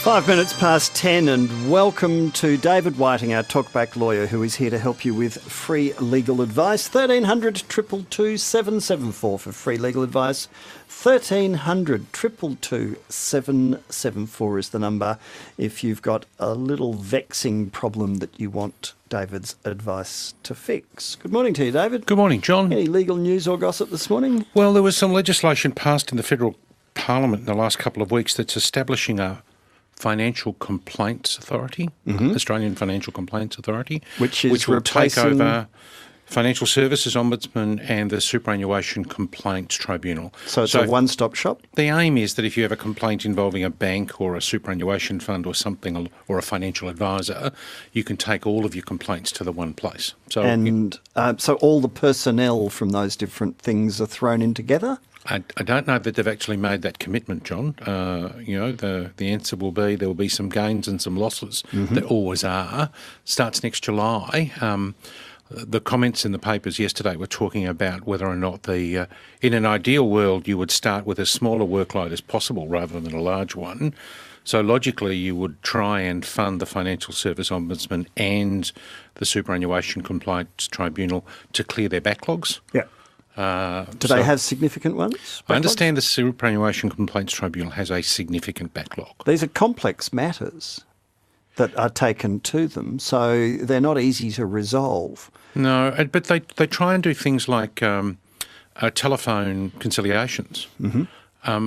5 minutes past 10 and welcome to David Whiting, our talkback lawyer, who is here to help you with free legal advice. 1300 222 774 for free legal advice. 1300 222 774 is the number if you've got a little vexing problem that you want David's advice to fix. Good morning to you, David. Good morning, John. Any legal news or gossip this morning? Well, there was some legislation passed in the Federal Parliament in the last couple of weeks that's establishing a Financial Complaints Authority, Australian Financial Complaints Authority, which will take over Financial Services Ombudsman and the Superannuation Complaints Tribunal. So it's a one-stop shop? The aim is that if you have a complaint involving a bank or a superannuation fund or something, or a financial advisor, you can take all of your complaints to the one place. So all the personnel from those different things are thrown in together? I don't know that they've actually made that commitment, John. The answer will be there will be some gains and some losses. There always are. Starts next July. The comments in the papers yesterday were talking about whether or not in an ideal world you would start with as small a workload as possible rather than a large one. So logically you would try and fund the Financial Service Ombudsman and the Superannuation Complaints Tribunal to clear their backlogs. Yeah. Do they have significant ones? Backlogs? I understand the Superannuation Complaints Tribunal has a significant backlog. These are complex matters that are taken to them, so they're not easy to resolve. No, but they try and do things like telephone conciliations,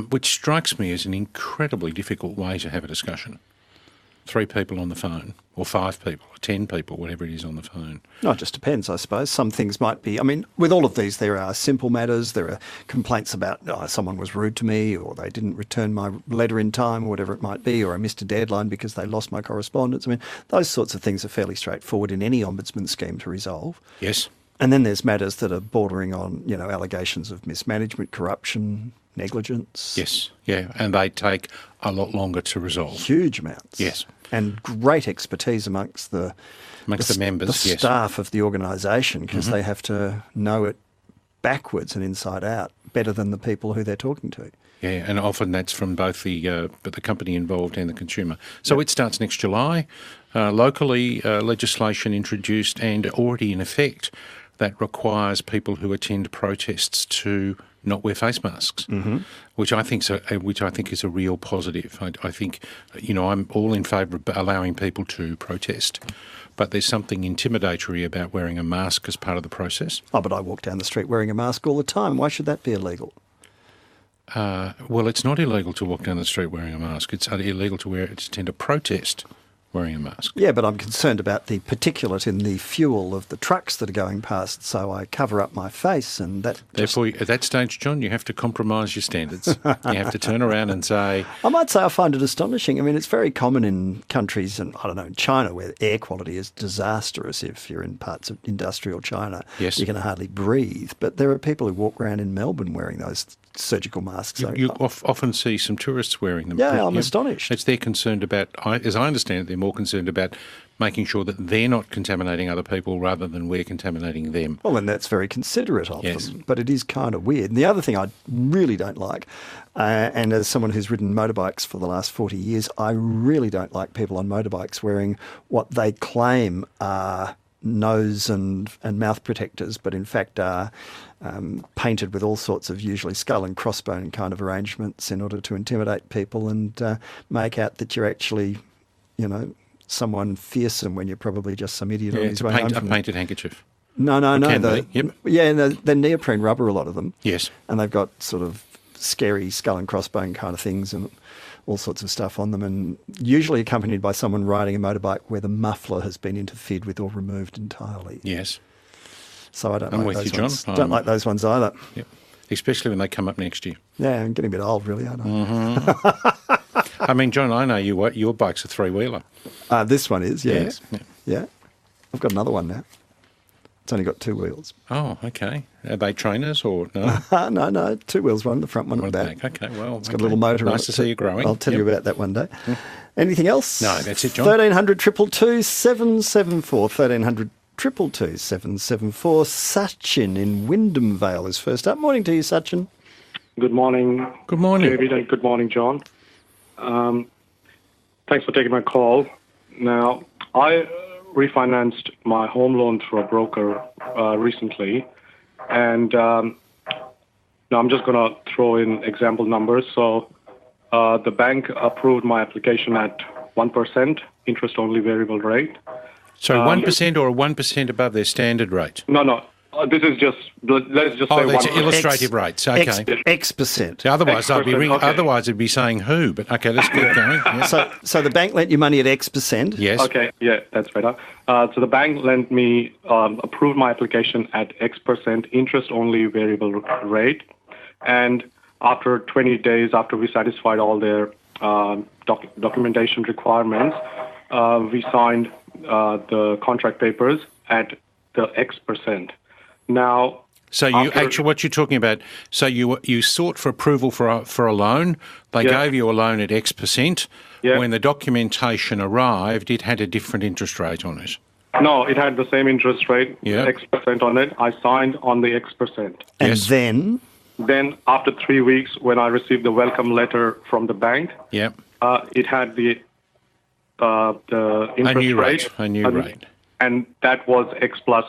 which strikes me as an incredibly difficult way to have a discussion. 3 people on the phone, or 5 people, or 10 people, whatever it is on the phone. No, it just depends, I suppose. Some things might be, with all of these, there are simple matters. There are complaints about someone was rude to me, or they didn't return my letter in time, or whatever it might be, or I missed a deadline because they lost my correspondence. Those sorts of things are fairly straightforward in any ombudsman scheme to resolve. Yes. And then there's matters that are bordering on, allegations of mismanagement, corruption, negligence. Yes, yeah, and they take a lot longer to resolve. Huge amounts. Yes. And great expertise amongst the members, the staff of the organisation, because they have to know it backwards and inside out better than the people who they're talking to. Yeah, and often that's from both the company involved and the consumer. So It starts next July. Locally, legislation introduced and already in effect that requires people who attend protests to not wear face masks, which I think is a real positive. I think, I'm all in favour of allowing people to protest, but there's something intimidatory about wearing a mask as part of the process. Oh, but I walk down the street wearing a mask all the time. Why should that be illegal? Well, it's not illegal to walk down the street wearing a mask. It's illegal to attend a protest wearing a mask. Yeah, but I'm concerned about the particulate in the fuel of the trucks that are going past, so I cover up my face, and that... Therefore, at that stage, John, you have to compromise your standards. You have to turn around and say... I might say I find it astonishing. It's very common in countries, and in China, where air quality is disastrous. If you're in parts of industrial China, yes, you can hardly breathe. But there are people who walk around in Melbourne wearing those surgical masks. You often see some tourists wearing them. Yeah, I'm astonished. They're concerned about, as I understand it, they're more concerned about making sure that they're not contaminating other people rather than we're contaminating them. Well, and that's very considerate of yes, them, but it is kind of weird. And the other thing I really don't like, and as someone who's ridden motorbikes for the last 40 years, I really don't like people on motorbikes wearing what they claim are nose and mouth protectors, but in fact are painted with all sorts of usually skull and crossbone kind of arrangements in order to intimidate people and make out that you're actually, someone fearsome when you're probably just some idiot on his way home. A painted handkerchief. No. Yep. Yeah, they're neoprene rubber, a lot of them. Yes. And they've got sort of scary skull and crossbone kind of things and all sorts of stuff on them, and usually accompanied by someone riding a motorbike where the muffler has been interfered with or removed entirely. Yes. So I don't I'm like with those you, ones. John. Don't like those ones either. Yep. Especially when they come up next year. Yeah, I'm getting a bit old, really, aren't I? John, I know your bike's a 3-wheeler. This one is, yeah. Yes. Yeah. I've got another one now. It's only got 2 wheels. Oh, okay. Are they trainers or no? No. 2 wheels, one at the front, one at the back. Okay, well. It's got a little motor on it. Nice to see you growing. I'll tell you about that one day. Anything else? No, that's it, John. 1300 222 774. 1300 222 774. Sachin in Wyndham Vale is first up. Morning to you, Sachin. Good morning. Good morning. David, and good morning, John. Thanks for taking my call. Now, I refinanced my home loan through a broker recently, and now I'm just going to throw in example numbers. So the bank approved my application at 1% interest-only variable rate. So 1% or 1% above their standard rate? No. This is just, let's just say 1%. That's illustrative rates, okay. X%. So otherwise, X%, it'd be saying who, but okay, let's keep going. Yeah. So the bank lent you money at X%? Yes. Okay, yeah, that's better. So the bank lent me, approved my application at X% interest-only variable rate. And after 20 days, after we satisfied all their documentation requirements, we signed the contract papers at the X%. Now, so what you're talking about? So you sought for approval for a loan. They gave you a loan at X%. Yeah. When the documentation arrived, it had a different interest rate on it. No, it had the same interest rate, X% on it. I signed on the X%. And then after 3 weeks, when I received the welcome letter from the bank, it had the interest a new rate, and that was X plus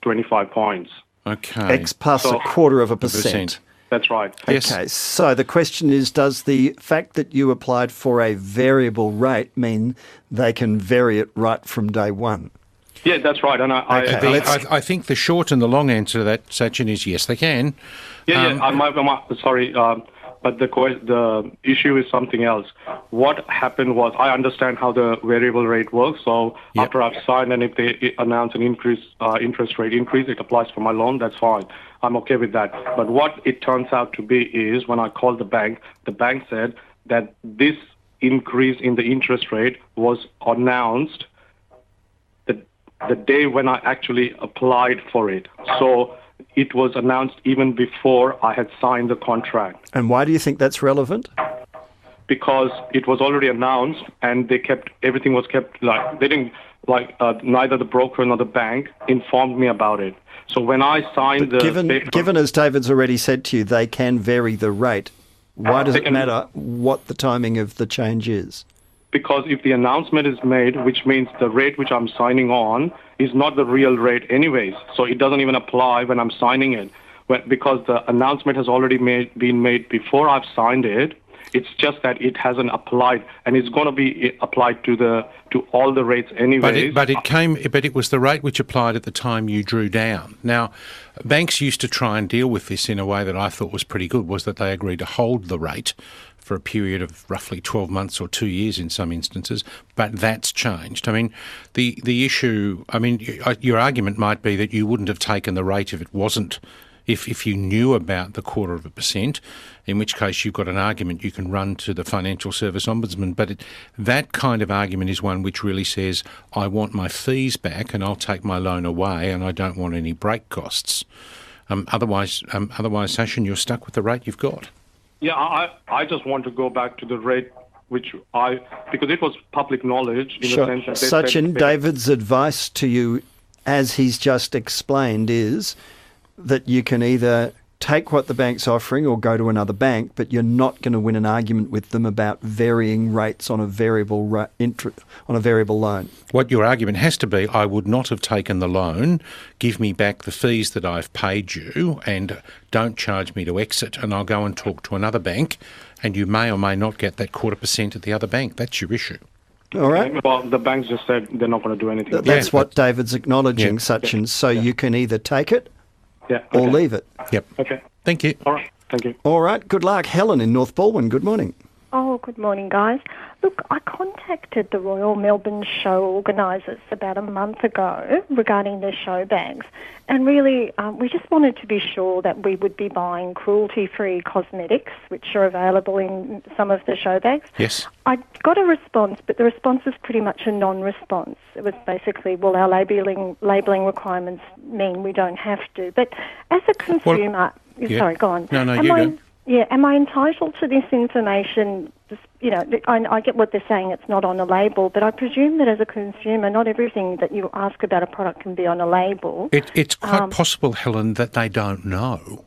25 points. Okay. X plus 0.25%. That's right. Yes. Okay, so the question is, does the fact that you applied for a variable rate mean they can vary it right from day one? Yeah, that's right. And I think the short and the long answer to that, Sachin, is yes, they can. Sorry, but the issue is something else. What happened was, I understand how the variable rate works. So after I've signed, and if they announce an interest rate increase, it applies for my loan. That's fine. I'm okay with that. But what it turns out to be is, when I called the bank said that this increase in the interest rate was announced the day when I actually applied for it. So it was announced even before I had signed the contract. And why do you think that's relevant? Because it was already announced, and everything was kept, neither the broker nor the bank informed me about it. So when I signed given as David's already said to you, they can vary the rate. Why does it matter what the timing of the change is? Because if the announcement is made, which means the rate which I'm signing on is not the real rate anyways, so it doesn't even apply when I'm signing it. Because the announcement has already been made before I've signed it, it's just that it hasn't applied, and it's going to be applied to all the rates anyways. But it was the rate which applied at the time you drew down. Now, banks used to try and deal with this in a way that I thought was pretty good, was that they agreed to hold the rate for a period of roughly 12 months or 2 years in some instances, but that's changed. I mean, the issue, your argument might be that you wouldn't have taken the rate if it wasn't, if you knew about the 0.25%, in which case you've got an argument you can run to the Financial Service Ombudsman, but that kind of argument is one which really says, I want my fees back and I'll take my loan away and I don't want any break costs. Otherwise, Sachin, you're stuck with the rate you've got. Yeah, I just want to go back to the rate because it was public knowledge in the sense that Sachin, David's advice to you, as he's just explained, is that you can either take what the bank's offering or go to another bank, but you're not going to win an argument with them about varying rates on a variable loan. What your argument has to be, I would not have taken the loan, give me back the fees that I've paid you, and don't charge me to exit, and I'll go and talk to another bank, and you may or may not get that 0.25% at the other bank. That's your issue. All right. Well, the banks just said they're not going to do anything. That's what David's acknowledging, Sachin. So you can either take it or leave it. Yep. Okay. Thank you. All right. Thank you. All right. Good luck. Helen in North Balwyn. Good morning. Oh, good morning, guys. Look, I contacted the Royal Melbourne show organisers about a month ago regarding their show bags, and really we just wanted to be sure that we would be buying cruelty-free cosmetics, which are available in some of the show bags. Yes. I got a response, but the response was pretty much a non-response. It was basically, well, our labelling requirements mean we don't have to. But as a consumer... Sorry, go on. No, you go. Yeah, am I entitled to this information? I get what they're saying, it's not on a label, but I presume that as a consumer, not everything that you ask about a product can be on a label. It's quite possible, Helen, that they don't know.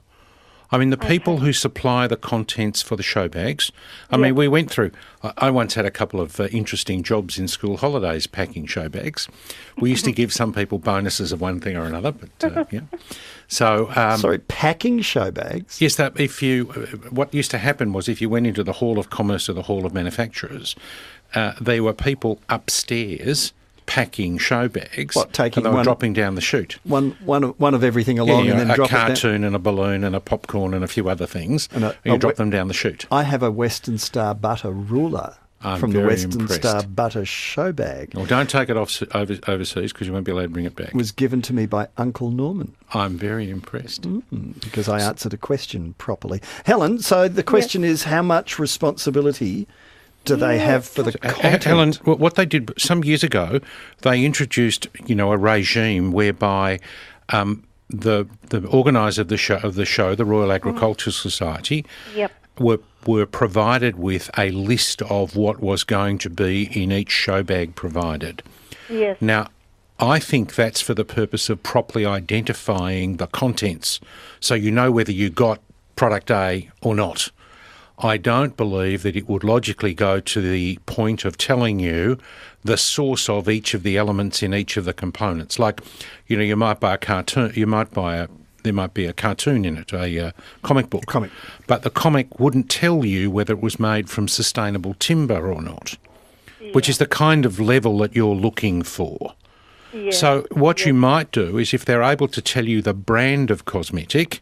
I mean, the people who supply the contents for the show bags, I mean, we went through, I once had a couple of interesting jobs in school holidays packing show bags. We used to give some people bonuses of one thing or another, but yeah. So, sorry, packing show bags? Yes, that what used to happen was if you went into the Hall of Commerce or the Hall of Manufacturers, there were people upstairs packing show bags. What, taking and they were one, dropping down the chute. One of everything along, and then drop it down. A cartoon and a balloon and a popcorn and a few other things, and you drop them down the chute. I have a Western Star butter ruler from the Western Star butter show bag. Well, don't take it off overseas because you won't be allowed to bring it back. It was given to me by Uncle Norman. I'm very impressed. Because I answered a question properly. Helen, so the question is, how much responsibility do they have for the content? Helen, what they did some years ago, they introduced, a regime whereby the organiser of the show, the Royal Agricultural Society, were provided with a list of what was going to be in each show bag provided. Yes. Now, I think that's for the purpose of properly identifying the contents, so you know whether you got product A or not. I don't believe that it would logically go to the point of telling you the source of each of the elements in each of the components. Like, you might buy a cartoon, there might be a cartoon in it, a comic book. But the comic wouldn't tell you whether it was made from sustainable timber or not, which is the kind of level that you're looking for. Yeah. So what you might do is, if they're able to tell you the brand of cosmetic,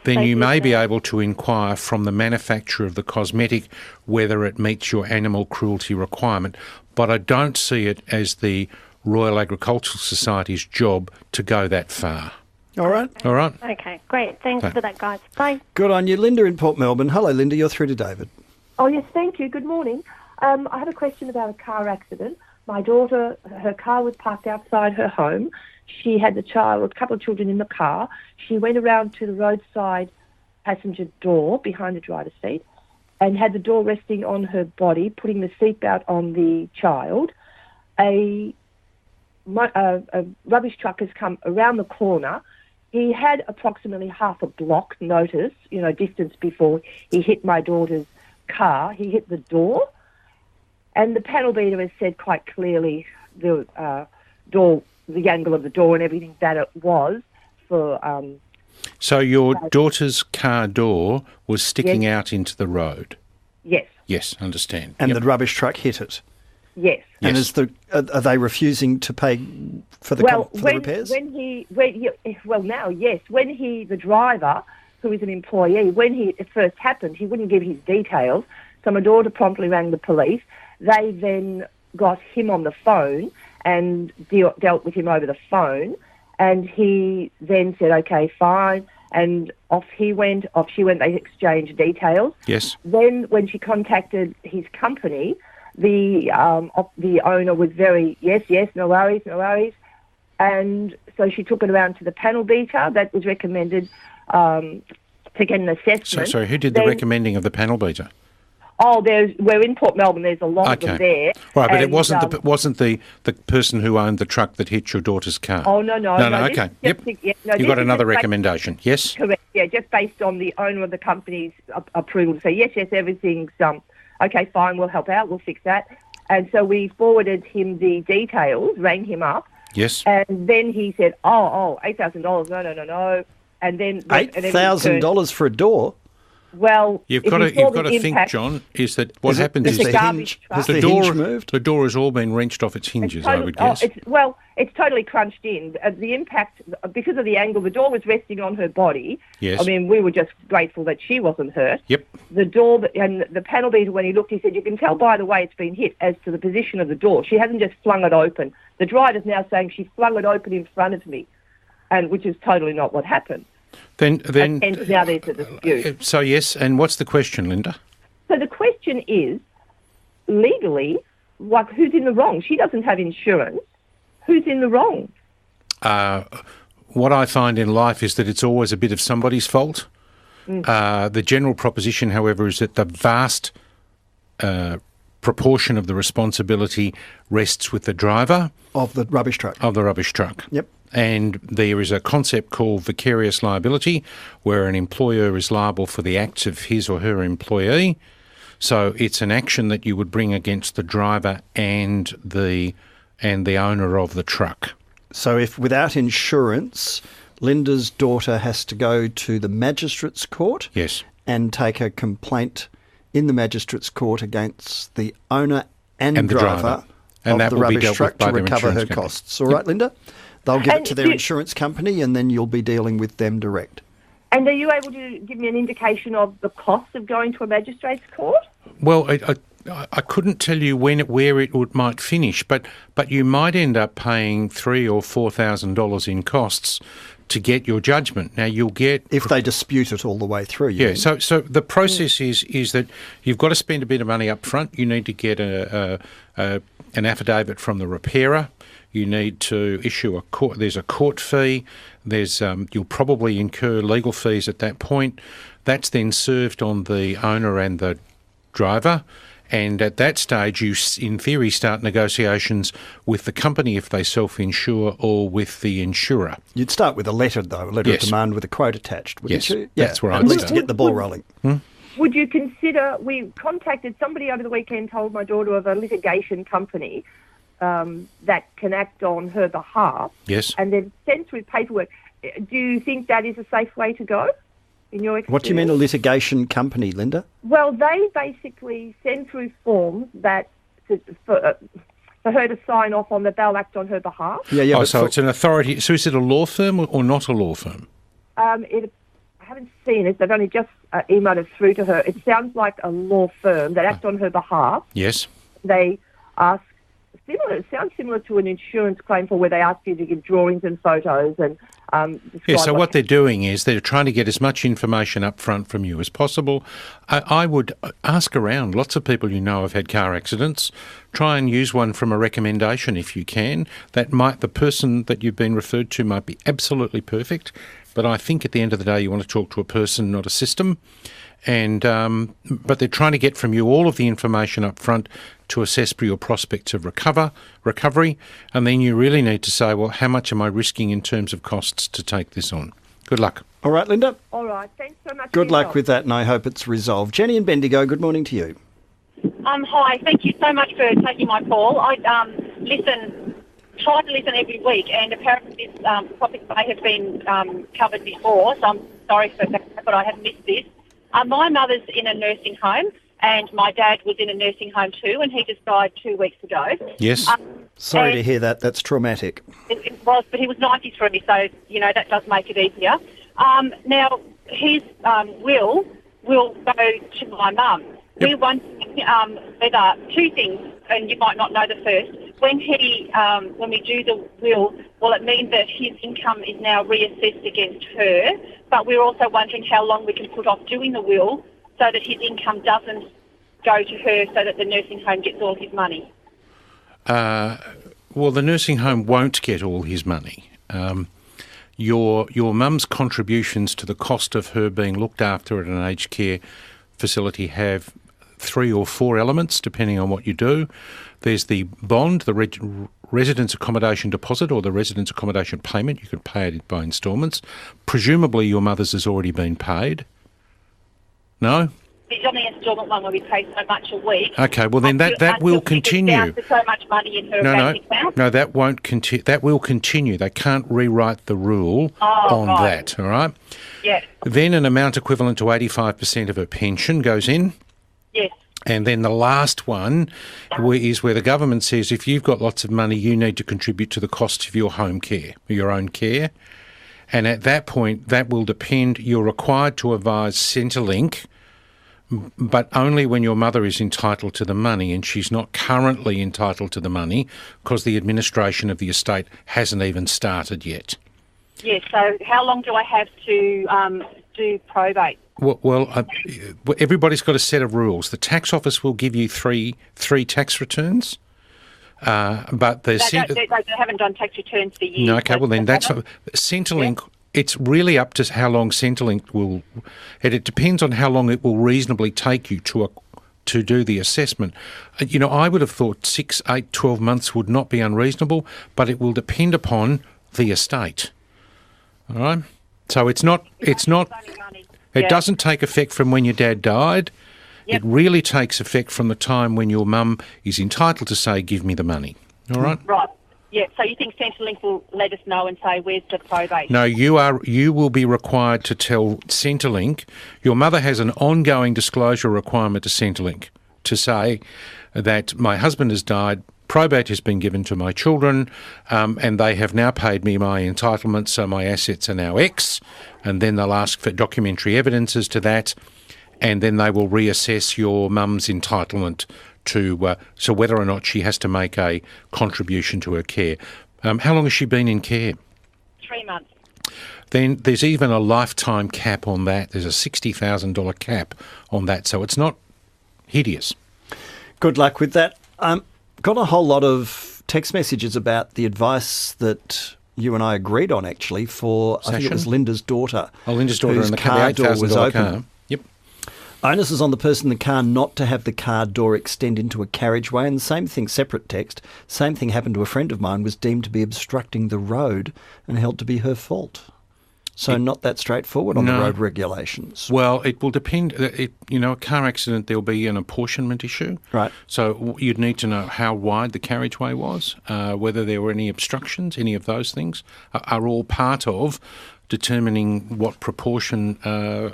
then you may be able to inquire from the manufacturer of the cosmetic whether it meets your animal cruelty requirement. But I don't see it as the Royal Agricultural Society's job to go that far. All right. Okay, great. Thanks for that, guys. Bye. Good on you. Linda in Port Melbourne. Hello, Linda. You're through to David. Oh, yes, thank you. Good morning. I have a question about a car accident. My daughter, her car was parked outside her home. She had a couple of children in the car. She went around to the roadside passenger door behind the driver's seat and had the door resting on her body, putting the seatbelt on the child. A rubbish truck has come around the corner. He had approximately half a block notice, distance before he hit my daughter's car. He hit the door, and the panel beater has said quite clearly the angle of the door and everything that it was for... So your daughter's car door was sticking out into the road? Yes. Yes, understand. And the rubbish truck hit it? Yes. And are they refusing to pay for the repairs? When the driver, who is an employee, when it first happened, he wouldn't give his details, so my daughter promptly rang the police. They then got him on the phone and dealt with him over the phone, and he then said, okay, fine, and off she went, they exchanged details. Yes. Then when she contacted his company, the owner was very, yes, no worries, and so she took it around to the panel beater. That was recommended to get an assessment. So who did the recommending of the panel beater? Oh, we're in Port Melbourne. There's a lot of them there. Right, but it wasn't the person who owned the truck that hit your daughter's car. Oh no. Okay. You got another recommendation. Yes. Correct. Yeah, just based on the owner of the company's approval to say yes, everything's okay, fine. We'll help out. We'll fix that. And so we forwarded him the details, rang him up. Yes. And then he said, $8,000. No. And then $8,000 for a door. Well, you've got to think, John, is that what happens is the door has all been wrenched off its hinges, I would guess. It's totally crunched in. The impact, because of the angle, the door was resting on her body. Yes. I mean, we were just grateful that she wasn't hurt. Yep. The door, and the panel beater, when he looked, he said, you can tell by the way it's been hit as to the position of the door. She hasn't just flung it open. The driver's now saying she flung it open in front of me, and which is totally not what happened. Then and now there's a dispute. So yes, and what's the question, Linda? So the question is, legally, who's in the wrong? She doesn't have insurance. Who's in the wrong? What I find in life is that it's always a bit of somebody's fault. The general proposition, however, is that the vast proportion of the responsibility rests with the driver of the rubbish truck. Yep. And there is a concept called vicarious liability, where an employer is liable for the acts of his or her employee. So it's an action that you would bring against the driver and the owner of the truck. So if without insurance, Linda's daughter has to go to the magistrate's court, yes, and take a complaint in the magistrate's court against the owner and the driver and of the rubbish truck to recover her costs. All right, Linda? They'll give it to their insurance company, and then you'll be dealing with them direct. And are you able to give me an indication of the cost of going to a magistrate's court? Well, I couldn't tell you where it might finish, but you might end up paying $3,000 or $4,000 in costs to get your judgment. Now you'll get, if they dispute it all the way through. Yeah. So the process is that you've got to spend a bit of money up front. You need to get an affidavit from the repairer. You need to issue there's a court fee. You'll probably incur legal fees at that point. That's then served on the owner and the driver. And at that stage, you, in theory, start negotiations with the company if they self-insure or with the insurer. You'd start with a letter, though, a letter of demand with a quote attached, wouldn't you? That's where I'd I'd start. At least to start. get the ball rolling. Would you consider, we contacted somebody over the weekend, told my daughter of a litigation company that can act on her behalf. Yes. And then sent through paperwork. Do you think that is a safe way to go, in your experience? What do you mean a litigation company, Linda? Well, they basically send through forms that for her to sign off on that they'll act on her behalf. Yeah. So it's an authority. So is it a law firm or not a law firm? I haven't seen it. They've only just emailed it through to her. It sounds like a law firm that acts on her behalf. Yes. They ask similar. It sounds similar to an insurance claim for where they ask you to give drawings and photos and. So what they're doing is they're trying to get as much information up front from you as possible. I would ask around. Lots of people you know have had car accidents. Try and use one from a recommendation if you can. The person that you've been referred to might be absolutely perfect, but I think at the end of the day you want to talk to a person, not a system. And but they're trying to get from you all of the information up front to assess for your prospects of recovery, and then you really need to say, well, how much am I risking in terms of costs to take this on? Good luck. All right, Linda. All right, thanks so much. Good luck with that, and I hope it's resolved. Jenny and Bendigo, good morning to you. Hi, thank you so much for taking my call. I try to listen every week, and apparently this topic may have been covered before, so I'm sorry for that, but I have missed this. My mother's in a nursing home, and my dad was in a nursing home too, and he just died 2 weeks ago. Yes. Sorry to hear that. That's traumatic. It was, but he was 93, so, that does make it easier. Now, his will go to my mum. Yep. We're wondering whether two things, and you might not know the first. When we do the will it mean that his income is now reassessed against her? But we're also wondering how long we can put off doing the will so that his income doesn't go to her, so that the nursing home gets all his money. Well, the nursing home won't get all his money. Your mum's contributions to the cost of her being looked after at an aged care facility have 3 or 4 elements, depending on what you do. There's the bond, the residence accommodation deposit, or the residence accommodation payment. You can pay it by instalments. Presumably your mother's has already been paid. No? It's on the instalment one where we pay so much a week. Okay, well then that will continue. Down to so much money in her bank account. No, that won't continue. That will continue. They can't rewrite the rule on that, all right? Yes. Then an amount equivalent to 85% of her pension goes in. Yes. And then the last one is where the government says if you've got lots of money, you need to contribute to the cost of your home care, your own care. And at that point, that will depend. You're required to advise Centrelink, but only when your mother is entitled to the money, and she's not currently entitled to the money because the administration of the estate hasn't even started yet. Yes, so how long do I have to do probate? Well, everybody's got a set of rules. The tax office will give you three tax returns, but they haven't done tax returns for years. No, okay, well then that's Centrelink. Yeah. It's really up to how long Centrelink will. It depends on how long it will reasonably take you to do the assessment. I would have thought 6, 8, 12 months would not be unreasonable, but it will depend upon the estate. All right? So it's not. It doesn't take effect from when your dad died. Yep. It really takes effect from the time when your mum is entitled to say, give me the money. All right? Right. Yeah, so you think Centrelink will let us know and say, where's the probate? No, you will be required to tell Centrelink. Your mother has an ongoing disclosure requirement to Centrelink to say that my husband has died, probate has been given to my children, and they have now paid me my entitlement, so my assets are now X, and then they'll ask for documentary evidences to that, and then they will reassess your mum's entitlement to so whether or not she has to make a contribution to her care. How long has she been in care? 3 months. Then there's even a lifetime cap on that. There's a $60,000 cap on that, so it's not hideous. Good luck with that. Got a whole lot of text messages about the advice that you and I agreed on, actually, for, I think it was Linda's daughter. Oh, Linda's daughter in the car, the $8,000 car. Yep. Onus is on the person in the car not to have the car door extend into a carriageway, and the same thing, separate text, same thing happened to a friend of mine, was deemed to be obstructing the road and held to be her fault. So not that straightforward on the road regulations. Well, it will depend. A car accident, there'll be an apportionment issue. Right. So you'd need to know how wide the carriageway was, whether there were any obstructions, any of those things are all part of determining what proportion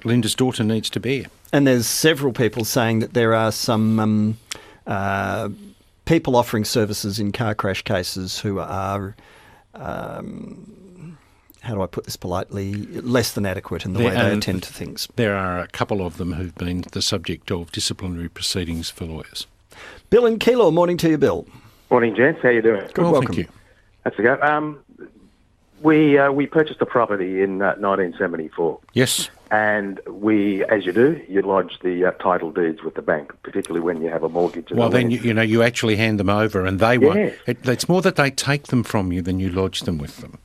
Linda's daughter needs to bear. And there's several people saying that there are some people offering services in car crash cases who are... how do I put this politely, less than adequate in the way they attend to things. There are a couple of them who've been the subject of disciplinary proceedings for lawyers. Bill in Keilor, morning to you, Bill. Morning, gents. How you doing? Good, welcome. Thank you. That's a go. We purchased a property in 1974. Yes. And we, as you do, you lodge the title deeds with the bank, particularly when you have a mortgage. Well, then, you actually hand them over and they won't. It's more that they take them from you than you lodge them with them.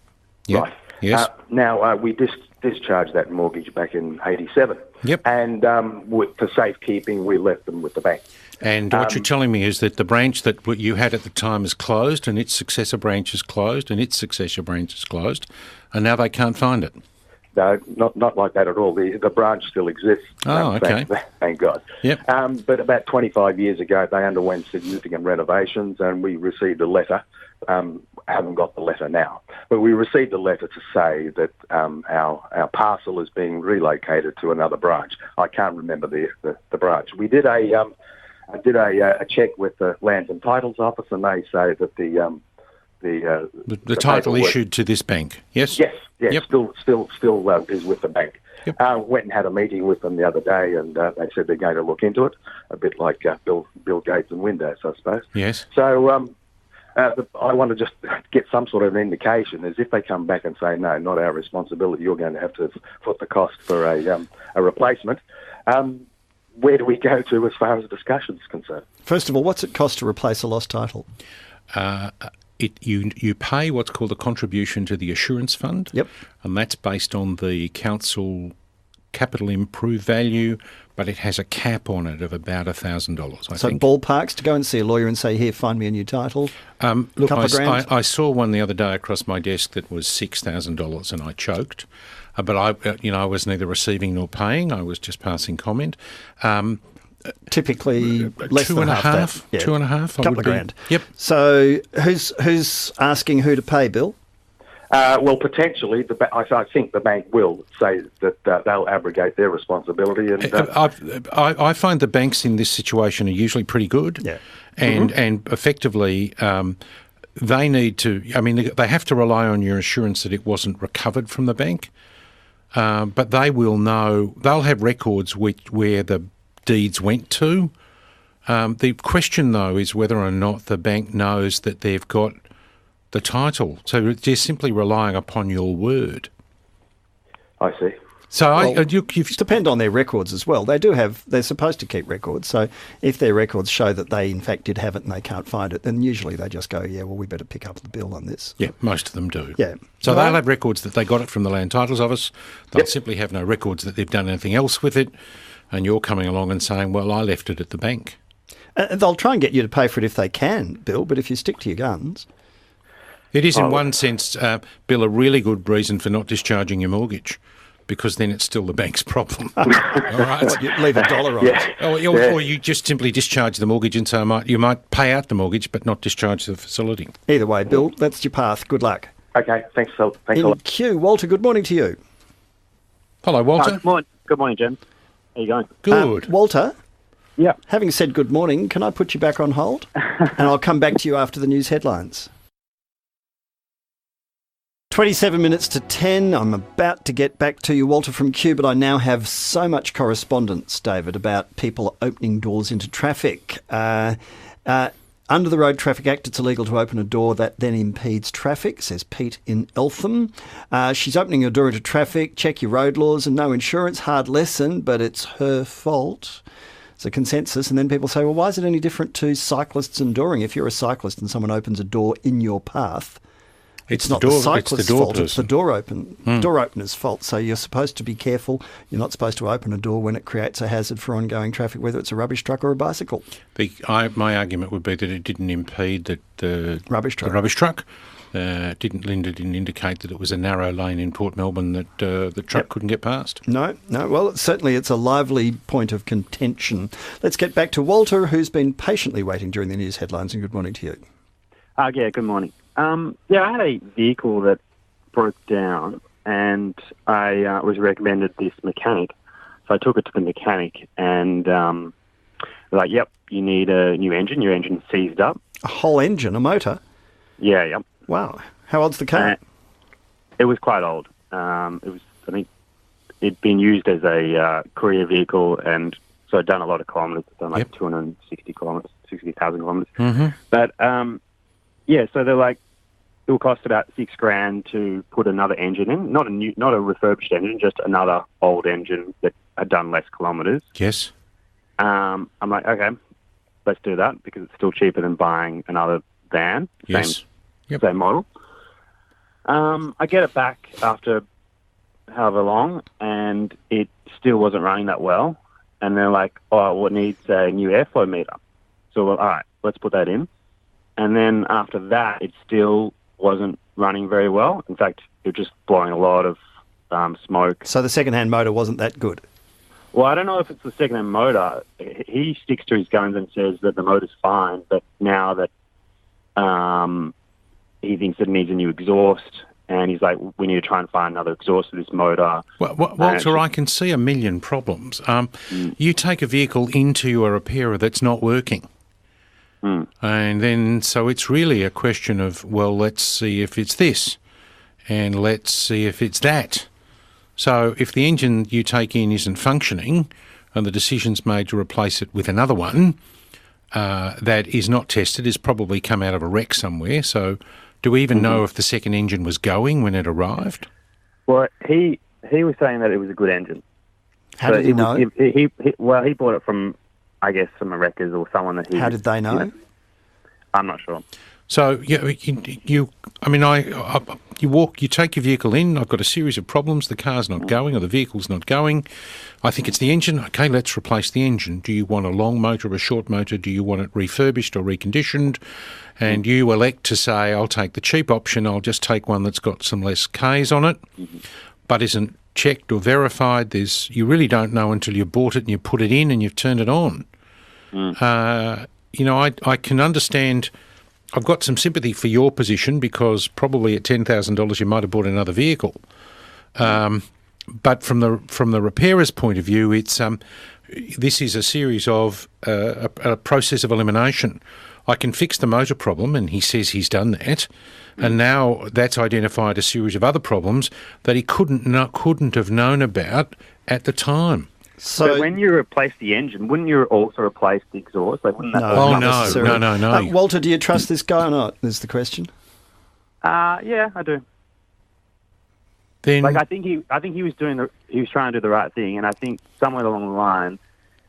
Yep. Right. Yes. Now, we discharged that mortgage back in 87. Yep. And for safekeeping, we left them with the bank. And what you're telling me is that the branch that you had at the time is closed and its successor branch is closed and its successor branch is closed, and now they can't find it. No, not like that at all. The branch still exists. Oh, okay. Thank God. Yep. But about 25 years ago, they underwent significant renovations, and we received a letter. Haven't got the letter now, but we received a letter to say that our parcel is being relocated to another branch. I can't remember the branch. We did a check with the Lands and Titles Office, and they say that the title issued to this bank. Yes. Yes. Yep. Still is with the bank. Yep. Went and had a meeting with them the other day, and they said they're going to look into it, a bit like Bill Gates and Windows, I suppose. Yes. So I want to just get some sort of an indication, as if they come back and say, no, not our responsibility, you're going to have to foot the cost for a replacement. Where do we go to as far as the discussion is concerned? First of all, what's it cost to replace a lost title? You pay what's called a contribution to the assurance fund. Yep. And that's based on the council capital improved value, but it has a cap on it of about $1,000, So ballparks to go and see a lawyer and say, here, find me a new title? Look, couple of grand? I saw one the other day across my desk that was $6,000 and I choked. But I was neither receiving nor paying. I was just passing comment. Typically less than half that. Yeah. 2.5. Couple of grand. Yep. So who's asking who to pay, Bill? Well, potentially, I think the bank will say that they'll abrogate their responsibility. And I find the banks in this situation are usually pretty good. Yeah. And effectively, they need to. I mean, they have to rely on your assurance that it wasn't recovered from the bank. But they will know. They'll have records where the deeds went to. The question, though, is whether or not the bank knows that they've got the title. So they're simply relying upon your word. I see. So depend on their records as well. They're supposed to keep records. So if their records show that they in fact did have it and they can't find it, then usually they just go, yeah, well, we better pick up the bill on this. Yeah, most of them do. Yeah. So they'll have records that they got it from the Land Titles Office. They'll simply have no records that they've done anything else with it. And you're coming along and saying, well, I left it at the bank. They'll try and get you to pay for it if they can, Bill, but if you stick to your guns... It is, in one sense, Bill, a really good reason for not discharging your mortgage, because then it's still the bank's problem. All right? You leave $1 on it. Or you just simply discharge the mortgage, and so you might pay out the mortgage but not discharge the facility. Either way, Bill, that's your path. Good luck. Okay, thanks a lot. In queue, Walter, good morning to you. Hello, Walter. Good morning, Jim. How you going? Good. Walter? Yeah. Having said good morning, can I put you back on hold? And I'll come back to you after the news headlines. 27 minutes to 10. I'm about to get back to you, Walter, from Kew, but I now have so much correspondence, David, about people opening doors into traffic. Under the Road Traffic Act, it's illegal to open a door that then impedes traffic, says Pete in Eltham. She's opening a door into traffic, check your road laws and no insurance. Hard lesson, but it's her fault. It's a consensus. And then people say, well, why is it any different to cyclists and dooring? If you're a cyclist and someone opens a door in your path, it's not the cyclist's fault, it's the door opener's fault. So you're supposed to be careful. You're not supposed to open a door when it creates a hazard for ongoing traffic, whether it's a rubbish truck or a bicycle. My argument would be that it didn't impede the rubbish truck. Didn't indicate that it was a narrow lane in Port Melbourne that the truck couldn't get past. No. Well, certainly it's a lively point of contention. Let's get back to Walter, who's been patiently waiting during the news headlines, and good morning to you. Yeah, good morning. I had a vehicle that broke down, and I was recommended this mechanic. So I took it to the mechanic, and they're like, yep, you need a new engine. Your engine's seized up. A whole engine, a motor? Yeah, yep. Wow. How old's the car? It was quite old. I think it'd been used as a courier vehicle, and so I'd done a lot of kilometres. I'd done like 260 kilometres, 60,000 kilometres. Mm-hmm. But, so they're like, it will cost about $6,000 to put another engine in, not a refurbished engine, just another old engine that had done less kilometres. Yes. I'm like, okay, let's do that because it's still cheaper than buying another van. Yes. Same model. I get it back after however long, and it still wasn't running that well. And they're like, oh, well, it needs a new airflow meter. So, well, all right, let's put that in. And then after that, it still wasn't running very well. In fact, it was just blowing a lot of smoke. So the second-hand motor wasn't that good? Well, I don't know if it's the second-hand motor. He sticks to his guns and says that the motor's fine, but now that he thinks it needs a new exhaust, and he's like, we need to try and find another exhaust for this motor. Well, Walter, I can see a million problems. You take a vehicle into a repairer that's not working. And then, so it's really a question of, well, let's see if it's this, and let's see if it's that. So if the engine you take in isn't functioning, and the decision's made to replace it with another one that is not tested, has probably come out of a wreck somewhere. So do we even know if the second engine was going when it arrived? Well, he was saying that it was a good engine. How did he know? He bought it from, I guess, some wreckers or someone that he... How did they know? I'm not sure. So, you take your vehicle in, I've got a series of problems, the car's not going or the vehicle's not going. I think it's the engine. Okay, let's replace the engine. Do you want a long motor or a short motor? Do you want it refurbished or reconditioned? And you elect to say, I'll take the cheap option, I'll just take one that's got some less Ks on it, but isn't checked or verified. You really don't know until you bought it and you put it in and you've turned it on. I can understand. I've got some sympathy for your position because probably at $10,000 you might have bought another vehicle. But from the repairer's point of view, it's this is a series of a process of elimination. I can fix the motor problem, and he says he's done that, and now that's identified a series of other problems that he couldn't have known about at the time. So when you replace the engine, wouldn't you also replace the exhaust? Like, wouldn't that No. Walter, do you trust this guy or not, is the question? Yeah, I do. Then, I think he was trying to do the right thing, and I think somewhere along the line,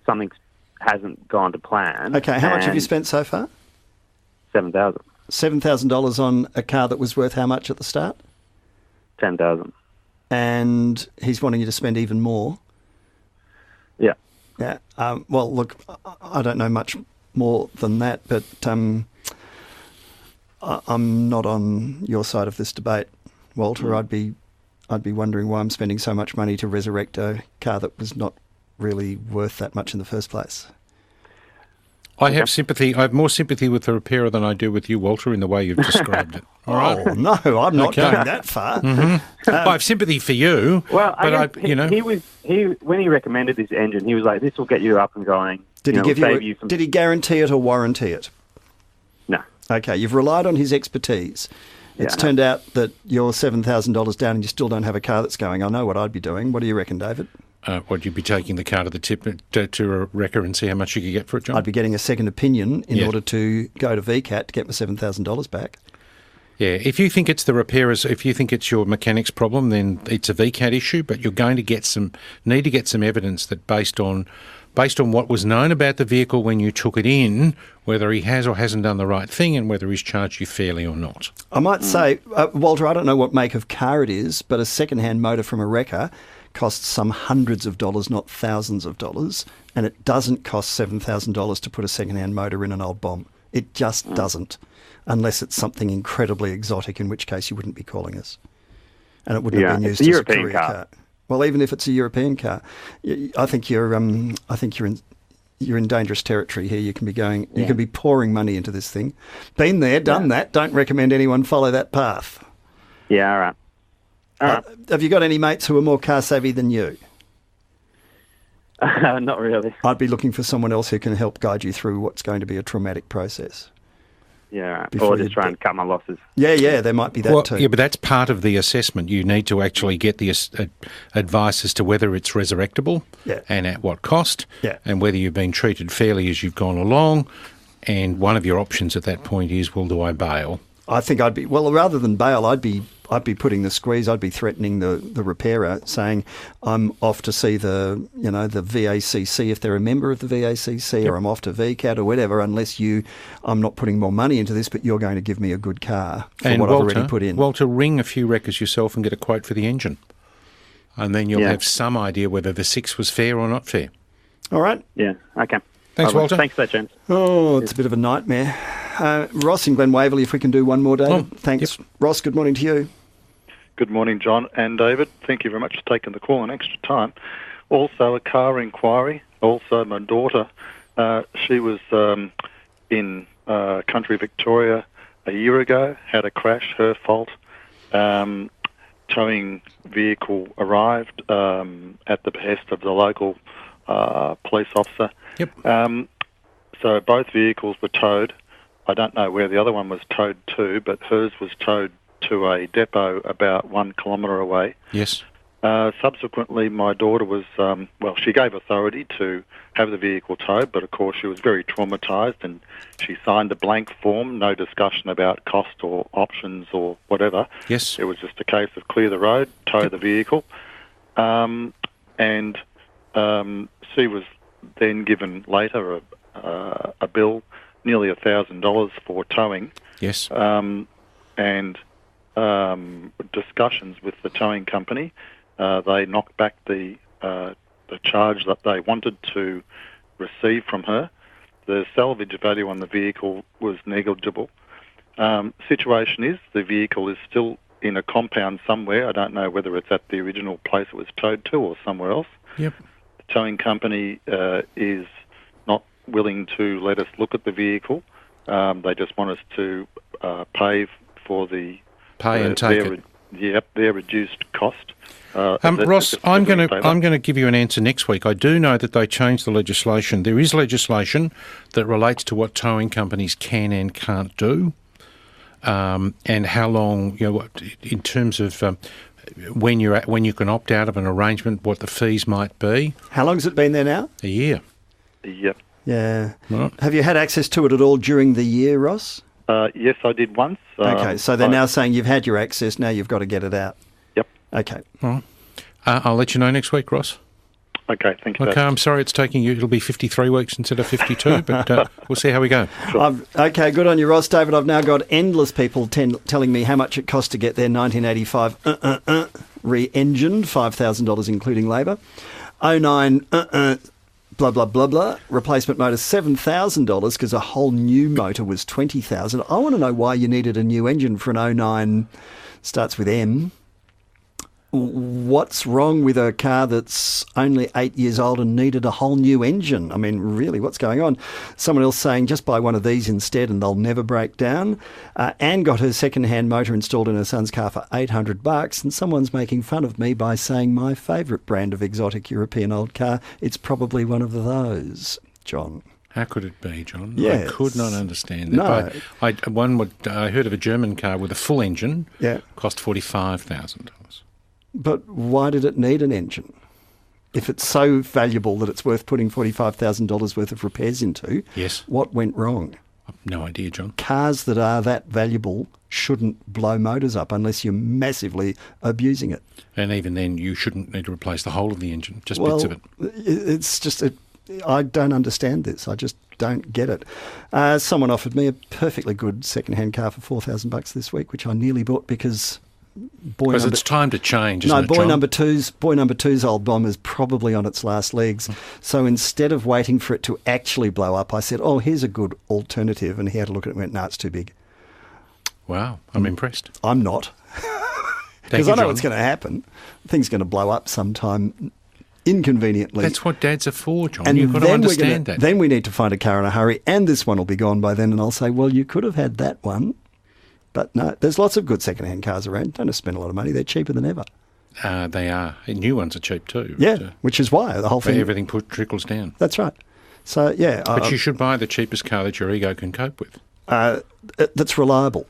something hasn't gone to plan. Okay, how much have you spent so far? $7,000. $7,000 on a car that was worth how much at the start? $10,000. And he's wanting you to spend even more. Yeah. Yeah. Well, look, I don't know much more than that, but I'm not on your side of this debate, Walter. I'd be wondering why I'm spending so much money to resurrect a car that was not really worth that much in the first place. I have sympathy. I have more sympathy with the repairer than I do with you, Walter, in the way you've described it. All right? Oh, no, I'm not going that far. I have sympathy for you. Well, but when he recommended this engine, he was like, "This will get you up and going." Did he guarantee it or warranty it? No. Okay, you've relied on his expertise. It's turned out that you're $7,000 down and you still don't have a car that's going. I know what I'd be doing. What do you reckon, David? Would you be taking the car to the tip to a wrecker and see how much you could get for it, John? I'd be getting a second opinion in order to go to VCAT to get my $7,000 back. Yeah, if you think it's the repairers, if you think it's your mechanic's problem, then it's a VCAT issue. But you're going to need to get some evidence that based on what was known about the vehicle when you took it in, whether he has or hasn't done the right thing, and whether he's charged you fairly or not. I might say, Walter, I don't know what make of car it is, but a second-hand motor from a wrecker costs some hundreds of dollars, not thousands of dollars, and it doesn't cost $7,000 to put a second-hand motor in an old bomb. It just doesn't, unless it's something incredibly exotic, in which case you wouldn't be calling us. And it wouldn't have been used as a career car. Well, even if it's a European car, I think you're in dangerous territory here. You can be you can be pouring money into this thing. Been there, done that. Don't recommend anyone follow that path. Yeah, all right. Have you got any mates who are more car savvy than you? Not really. I'd be looking for someone else who can help guide you through what's going to be a traumatic process. Yeah, or just try and cut my losses. Yeah, there might be that too. Yeah, but that's part of the assessment. You need to actually get the advice as to whether it's resurrectable and at what cost, and whether you've been treated fairly as you've gone along. And one of your options at that point is, well, do I bail? I think rather than bail, I'd be putting the squeeze. I'd be threatening the repairer, saying I'm off to see the VACC if they're a member of the VACC, or I'm off to VCAT or whatever. I'm not putting more money into this, but you're going to give me a good car for what I've already put in. Walter, ring a few wreckers yourself and get a quote for the engine, and then you'll have some idea whether the 6 was fair or not fair. All right. Yeah. Okay. Thanks, Walter. Thanks for that, James. Oh, it's a bit of a nightmare. Ross in Glen Waverley, if we can do one more, David. Thanks. Yep. Ross, good morning to you. Good morning, John and David. Thank you very much for taking the call and extra time. Also, a car inquiry. Also, my daughter, she was in country Victoria a year ago, had a crash, her fault. Towing vehicle arrived at the behest of the local police officer. Yep. So both vehicles were towed. I don't know where the other one was towed to, but hers was towed to a depot about 1 kilometre away. Yes. Subsequently, my daughter was, she gave authority to have the vehicle towed, but of course she was very traumatised and she signed a blank form, no discussion about cost or options or whatever. Yes. It was just a case of clear the road, tow the vehicle. And she was then given later a bill, nearly $1,000 for towing. Yes. And discussions with the towing company, they knocked back the charge that they wanted to receive from her. The salvage value on the vehicle was negligible. Situation is the vehicle is still in a compound somewhere. I don't know whether it's at the original place it was towed to or somewhere else. Yep. The towing company is not willing to let us look at the vehicle. They just want us to pay for the their reduced cost. Ross, I'm going to give you an answer next week. I do know that they changed the legislation. There is legislation that relates to what towing companies can and can't do, and how long, in terms of when you can opt out of an arrangement, what the fees might be. How long has it been there now? A year. Yep. Yeah. Right. Have you had access to it at all during the year, Ross? Yes, I did once. Okay, so they're now saying you've had your access, now you've got to get it out. Yep. Okay. All right. I'll let you know next week, Ross. Okay, thank you. Okay, I'm sorry it's taking you, it'll be 53 weeks instead of 52, but we'll see how we go. Sure. Okay, good on you, Ross. David, I've now got endless people telling me how much it cost to get their 1985 re-engined, $5,000 including labour. 09 blah, blah, blah, blah. Replacement motor, $7,000 because a whole new motor was $20,000. I want to know why you needed a new engine for an 09, starts with M. What's wrong with a car that's only 8 years old and needed a whole new engine? I mean, really, what's going on? Someone else saying, just buy one of these instead and they'll never break down. Anne got her second-hand motor installed in her son's car for $800, and someone's making fun of me by saying my favourite brand of exotic European old car, it's probably one of those, John. How could it be, John? Yes. I could not understand that. No. I heard of a German car with a full engine, yeah, cost $45,000. But why did it need an engine? If it's so valuable that it's worth putting $45,000 worth of repairs into, yes, what went wrong? I've no idea, John. Cars that are that valuable shouldn't blow motors up unless you're massively abusing it. And even then, you shouldn't need to replace the whole of the engine, just bits of it. It's just, I don't understand this. I just don't get it. Someone offered me a perfectly good second-hand car for $4,000 this week, which I nearly bought because... Because it's time to change, isn't it, Boy John? number two's old bomb is probably on its last legs. So instead of waiting for it to actually blow up, I said, oh, here's a good alternative. And he had a look at it and went, no, it's too big. Wow, I'm impressed. I'm not. Because I know what's going to happen. The thing's going to blow up sometime inconveniently. That's what dads are for, John. You've got to understand that. Then we need to find a car in a hurry, and this one will be gone by then. And I'll say, well, you could have had that one. But no, there's lots of good second-hand cars around. Don't have to spend a lot of money. They're cheaper than ever. They are. And new ones are cheap too. Yeah, which is why the whole thing... Everything trickles down. That's right. So, yeah... But you should buy the cheapest car that your ego can cope with. That's reliable.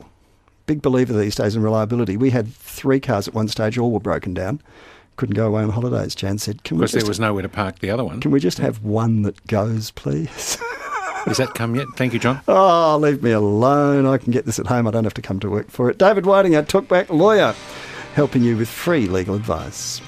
Big believer these days in reliability. We had 3 cars at one stage, all were broken down. Couldn't go away on holidays. Jan said, because there was nowhere to park the other one. Can we just have one that goes, please? Has that come yet? Thank you, John. Oh, leave me alone. I can get this at home. I don't have to come to work for it. David Whiting, our talkback lawyer, helping you with free legal advice.